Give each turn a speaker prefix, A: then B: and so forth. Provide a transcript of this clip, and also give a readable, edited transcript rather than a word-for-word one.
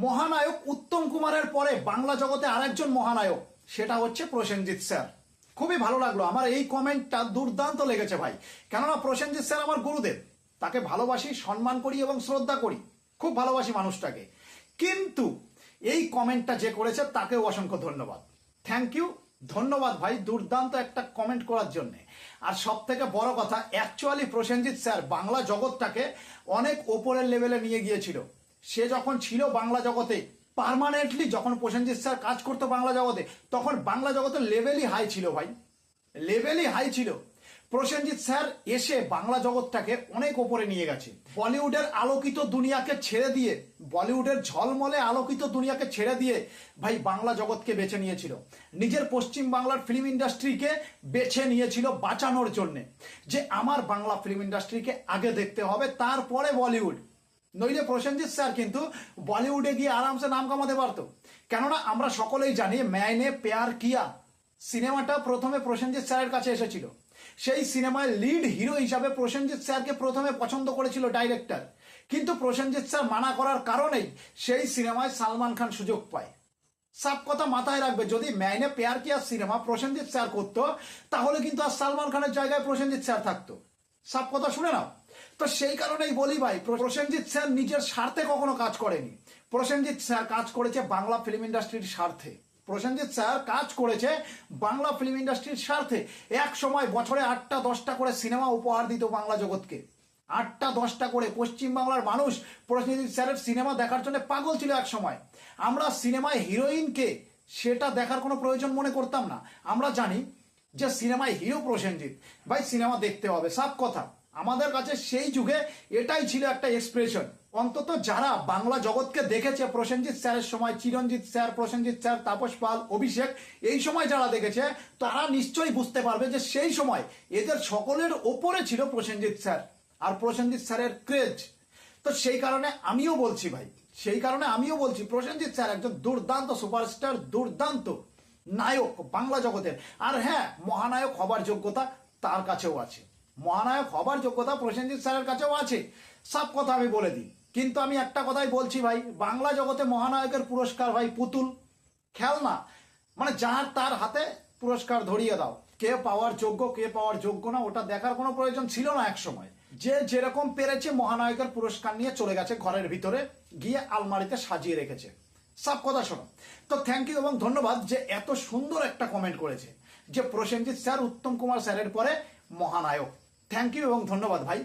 A: মহানায়ক উত্তম কুমারের পরে বাংলা জগতে আরেকজন মহানায়ক, সেটা হচ্ছে প্রসেনজিৎ স্যার। খুবই ভালো লাগলো, আমার এই কমেন্টটা দুর্দান্ত লেগেছে ভাই। কেননা প্রসেনজিৎ স্যার আমার গুরুদেব, তাকে ভালোবাসি, সম্মান করি এবং শ্রদ্ধা করি, খুব ভালোবাসি মানুষটাকে। কিন্তু এই কমেন্টটা যে করেছে তাকেও অসংখ্য ধন্যবাদ, থ্যাংক ইউ, ধন্যবাদ ভাই, দুর্দান্ত একটা কমেন্ট করার জন্য। আর সব থেকে বড় কথা, অ্যাকচুয়ালি প্রসেনজিৎ স্যার বাংলা জগৎটাকে অনেক ওপরের লেভেলে নিয়ে গিয়েছিল। সে যখন ছিল বাংলা জগতে পার্মানেন্টলি, যখন প্রসেনজিৎ স্যার কাজ করতো বাংলা জগতে, তখন বাংলা জগতের লেভেলই হাই ছিল ভাই, লেভেলই হাই ছিল। প্রসেনজিৎ স্যার এসে বাংলা জগৎটাকে অনেক ওপরে নিয়ে গেছে। বলিউডের আলোকিত দুনিয়াকে ছেড়ে দিয়ে, বলিউডের ঝলমলে আলোকিত দুনিয়াকে ছেড়ে দিয়ে ভাই বাংলা জগৎকে বেছে নিয়েছিল। নিজের পশ্চিম বাংলার ফিল্ম ইন্ডাস্ট্রিকে বেছে নিয়েছিল বাঁচানোর জন্য, যে আমার বাংলা ফিল্ম ইন্ডাস্ট্রিকে আগে দেখতে হবে, তারপরে বলিউড। নইলে প্রসেনজিৎ স্যার কিন্তু বলিউডে গিয়ে আরামসে নাম কামাতে পারতো। কেননা আমরা সকলেই জানি ম্যায়নে প্যার কিয়া সিনেমাটা প্রথমে প্রসেনজিৎ স্যারের কাছে এসেছিল। সেই সিনেমায় লিড হিরো হিসাবে প্রসেনজিৎ স্যারকে প্রথমে পছন্দ করেছিল ডাইরেক্টর, কিন্তু প্রসেনজিৎ স্যার মানা করার কারণেই সেই সিনেমায় সালমান খান সুযোগ পায়। সব কথা মাথায় রাখবে, যদি ম্যায়নে প্যার কিয়া সিনেমা প্রসেনজিৎ স্যার করতো, তাহলে কিন্তু আর সালমান খানের জায়গায় প্রসেনজিৎ স্যার থাকতো। সব কথা শুনে নাও। তো সেই কারণেই বলি ভাই, প্রসেনজিৎ স্যার নিজের স্বার্থে কখনো কাজ করেনি। প্রসেনজিৎ স্যার কাজ করেছে বাংলা ফিল্ম ইন্ডাস্ট্রির স্বার্থে। প্রসেনজিৎ স্যার কাজ করেছে বাংলা ফিল্ম ইন্ডাস্ট্রির স্বার্থে। এক সময় বছরে 8টা 10টা করে সিনেমা উপহার দিত বাংলা জগৎকে, 8টা 10টা করে। পশ্চিম বাংলার মানুষ প্রসেনজিৎ স্যারের সিনেমা দেখার জন্য পাগল ছিল এক সময়। আমরা সিনেমায় হিরোইনকে সেটা দেখার কোনো প্রয়োজন মনে করতাম না। আমরা জানি যে সিনেমায় হিরো প্রসেনজিৎ, ভাই সিনেমা দেখতে হবে, সব কথা। আমাদের কাছে সেই যুগে এটাই ছিল একটা এক্সপ্রেশন। অন্তত যারা বাংলা জগৎকে দেখেছে প্রসেনজিৎ স্যারের সময়, চিরঞ্জিত স্যার, প্রসেনজিৎ স্যার, তাপস পাল, অভিষেক, এই সময় যারা দেখেছে তারা নিশ্চয়ই বুঝতে পারবে যে সেই সময় এদের সকলের ওপরে ছিল প্রসেনজিৎ স্যার আর প্রসেনজিৎ স্যারের ক্রেজ। তো সেই কারণে আমিও বলছি ভাই, সেই কারণে আমিও বলছি প্রসেনজিৎ স্যার একজন দুর্দান্ত সুপারস্টার, দুর্দান্ত নায়ক বাংলা জগতের। আর হ্যাঁ, মহানায়ক হবার যোগ্যতা তার কাছেও আছে, মহানায়ক হবার যোগ্যতা প্রসেনজিৎ স্যারের কাছেও আছে। সব কথা আমি বলে দিই, কিন্তু আমি একটা কথাই বলছি ভাই, বাংলা জগতে মহানায়কের পুরস্কার ভাই পুতুল, খেলনা। মানে যার তার হাতে পুরস্কার ধরিয়ে দাও, কে পাওয়ার যোগ্য কে পাওয়ার যোগ্য না ওটা দেখার কোনো প্রয়োজন ছিল না এক সময়। যে যেরকম পেরেছে মহানায়কের পুরস্কার নিয়ে চলে গেছে ঘরের ভিতরে, গিয়ে আলমারিতে সাজিয়ে রেখেছে। সব কথা শোনো। তো থ্যাংক ইউ এবং ধন্যবাদ যে এত সুন্দর একটা কমেন্ট করেছে, যে প্রসেনজিৎ স্যার উত্তম কুমার স্যারের পরে মহানায়ক। থ্যাংক ইউ এবং ধন্যবাদ ভাই।